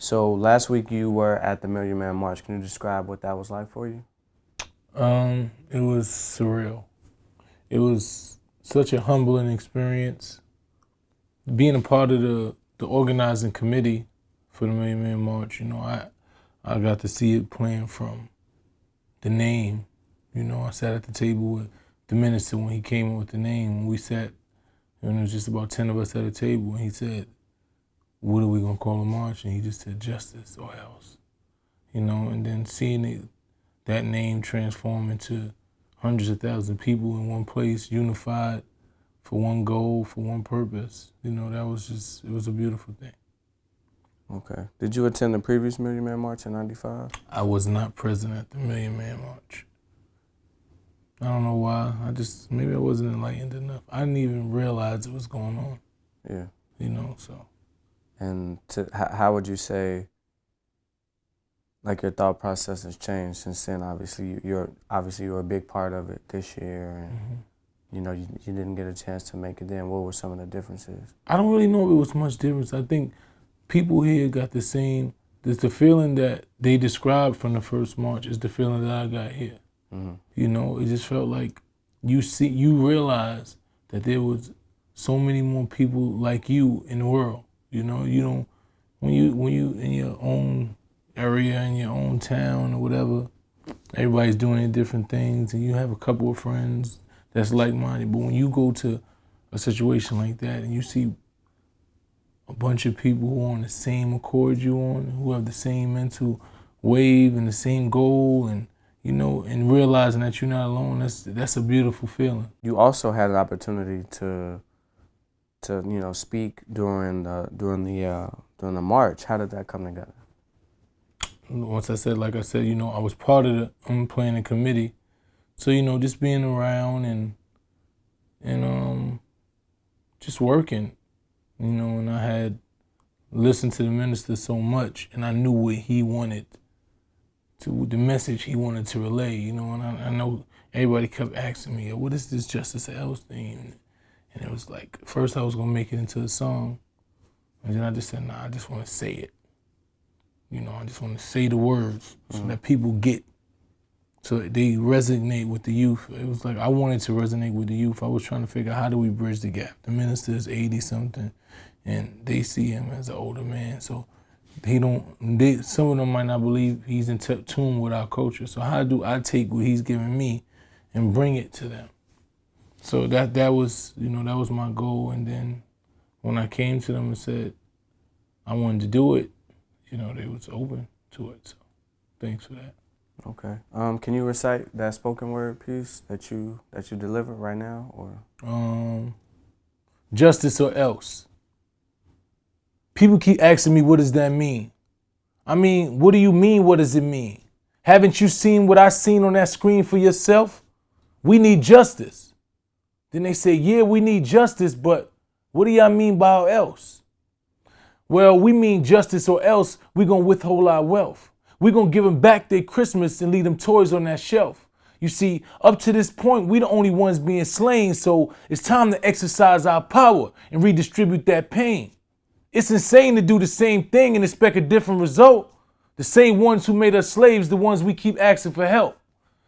So last week you were at the Million Man March. Can you describe what that was like for you? It was surreal. It was such a humbling experience. Being a part of the organizing committee for the Million Man March, I got to see it playing from the name. I sat at the table with the minister when he came up with the name. When we sat, and it was just about 10 of us at a table, and he said, "What are we gonna call a march?" And he just said, "Justice or else." And then seeing that name transform into hundreds of thousands of people in one place, unified for one goal, for one purpose. It was a beautiful thing. Okay. Did you attend the previous Million Man March in '95? I was not present at the Million Man March. I don't know why. Maybe I wasn't enlightened enough. I didn't even realize it was going on. Yeah. So. And how would you say, like, your thought process has changed since then? Obviously, you're a big part of it this year, and you didn't get a chance to make it then. What were some of the differences? I don't really know if it was much difference. I think people here got the same. The feeling that they described from the first march is the feeling that I got here. It just felt like you realize that there was so many more people like you in the world. You don't when you in your own area, in your own town or whatever, everybody's doing different things, and you have a couple of friends that's like-minded. But when you go to a situation like that and you see a bunch of people who are on the same accord you on, who have the same mental wave and the same goal, and and realizing that you're not alone, that's a beautiful feeling. You also had an opportunity to speak during the march. How did that come together? Like I said, I was part of the planning committee, so just being around and just working, and I had listened to the minister so much, and I knew what he wanted the message he wanted to relay, and I know everybody kept asking me, "What is this Justice or Else thing?" And it was like, first I was gonna make it into a song, and then I just said, "Nah, I just want to say it." I just want to say the words so that people get, so that they resonate with the youth. It was like I wanted to resonate with the youth. I was trying to figure out, how do we bridge the gap? The minister is 80-something, and they see him as an older man, so some of them might not believe he's in tune with our culture. So how do I take what he's giving me and bring it to them? So that was my goal. And then when I came to them and said I wanted to do it, they was open to it. So thanks for that. Okay. Can you recite that spoken word piece that you delivered right now, or? Justice or else. People keep asking me, what does that mean? I mean, what do you mean? What does it mean? Haven't you seen what I seen on that screen for yourself? We need justice. Then they say, yeah, we need justice, but what do y'all mean by else? Well, we mean justice, or else we're going to withhold our wealth. We're going to give them back their Christmas and leave them toys on that shelf. You see, up to this point, we the only ones being slain, so it's time to exercise our power and redistribute that pain. It's insane to do the same thing and expect a different result. The same ones who made us slaves, the ones we keep asking for help.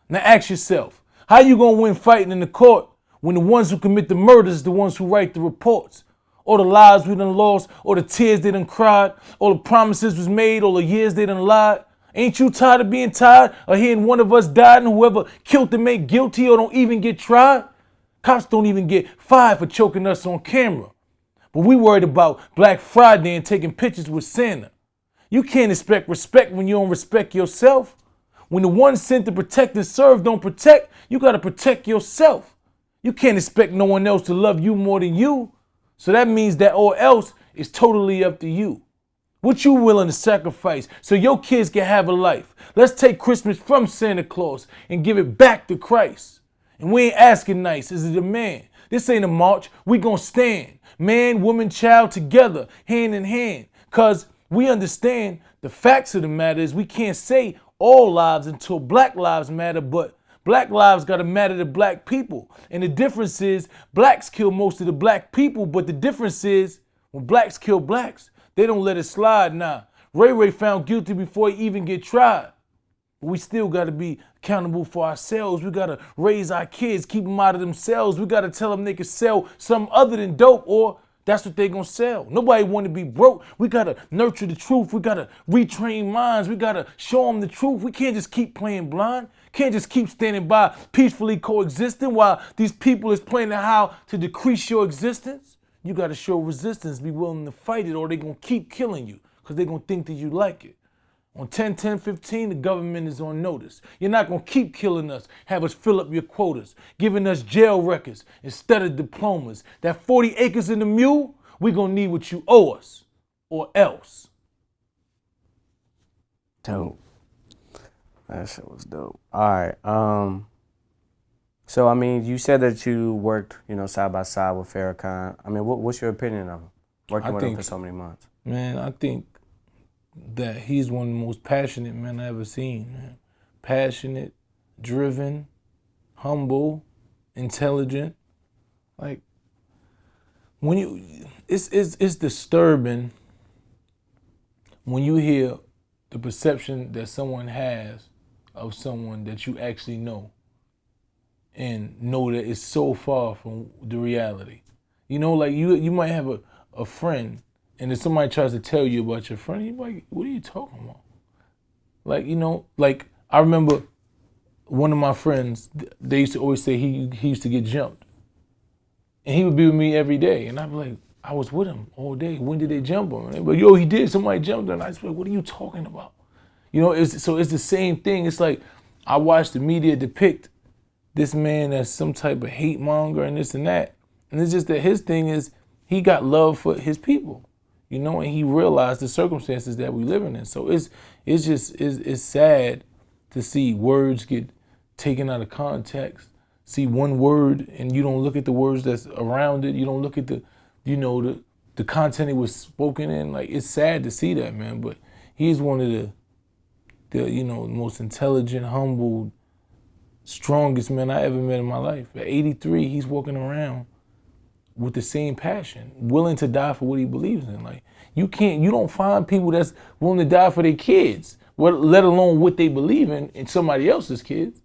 Now ask yourself, how you gonna win fighting in the court when the ones who commit the murders is the ones who write the reports? All the lives we done lost, all the tears they done cried, all the promises was made, all the years they done lied. Ain't you tired of being tired of hearing one of us died and whoever killed them ain't guilty or don't even get tried? Cops don't even get fired for choking us on camera. But we worried about Black Friday and taking pictures with Santa. You can't expect respect when you don't respect yourself. When the ones sent to protect and serve don't protect, you gotta protect yourself. You can't expect no one else to love you more than you. So that means that all else is totally up to you. What you willing to sacrifice so your kids can have a life? Let's take Christmas from Santa Claus and give it back to Christ. And we ain't asking nice, it's a demand. This ain't a march, we gonna stand. Man, woman, child together, hand in hand. Cause we understand the facts of the matter is we can't say all lives until Black lives matter, but Black lives gotta matter to Black people. And the difference is Blacks kill most of the Black people, but the difference is when Blacks kill Blacks, they don't let it slide now. Ray found guilty before he even get tried. But we still got to be accountable for ourselves. We got to raise our kids, keep them out of themselves. We got to tell them they can sell something other than dope, or that's what they going to sell. Nobody want to be broke. We got to nurture the truth. We got to retrain minds. We got to show them the truth. We can't just keep playing blind. Can't just keep standing by peacefully coexisting while these people is planning how to decrease your existence. You got to show resistance, be willing to fight it, or they going to keep killing you because they going to think that you like it. On 10-10-15, the government is on notice. You're not going to keep killing us, have us fill up your quotas, giving us jail records instead of diplomas. That 40 acres in the mule, we're going to need what you owe us, or else. Dope. That shit was dope. All right. So, I mean, you said that you worked, side by side with Farrakhan. I mean, what's your opinion of him, working with him for so many months? Man, I think that he's one of the most passionate men I ever seen, man. Passionate, driven, humble, intelligent. Like, it's disturbing when you hear the perception that someone has of someone that you actually know and know that it's so far from the reality. Like you might have a friend, and if somebody tries to tell you about your friend, you're like, what are you talking about? Like, like I remember one of my friends, they used to always say he used to get jumped. And he would be with me every day. And I'd be like, I was with him all day. When did they jump him? And they'd be like, yo, he did. Somebody jumped him. And I was like, what are you talking about? It's the same thing. It's like I watched the media depict this man as some type of hate monger and this and that. And it's just that his thing is he got love for his people. And he realized the circumstances that we living in. So it's sad to see words get taken out of context. See one word and you don't look at the words that's around it. You don't look at the content it was spoken in. Like, it's sad to see that, man. But he's one of the most intelligent, humble, strongest man I ever met in my life. At 83, he's walking around with the same passion, willing to die for what he believes in. Like, you don't find people that's willing to die for their kids, let alone what they believe in somebody else's kids.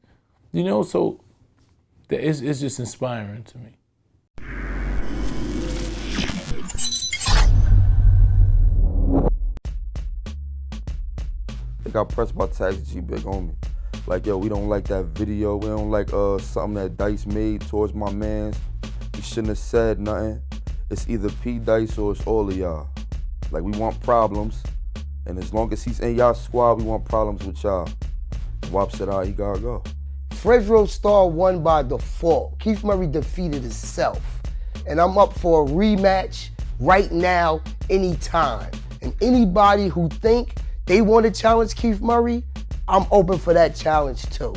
So it's just inspiring to me. They got pressed by Taxi G Big on me. Like, yo, we don't like that video. We don't like something that Dice made towards my mans. You shouldn't have said nothing. It's either P Dice or it's all of y'all. Like, we want problems. And as long as he's in y'all squad, we want problems with y'all. WAP said, he gotta go. Fredro Starr won by default. Keith Murray defeated himself. And I'm up for a rematch right now, anytime. And anybody who think they want to challenge Keith Murray, I'm open for that challenge too.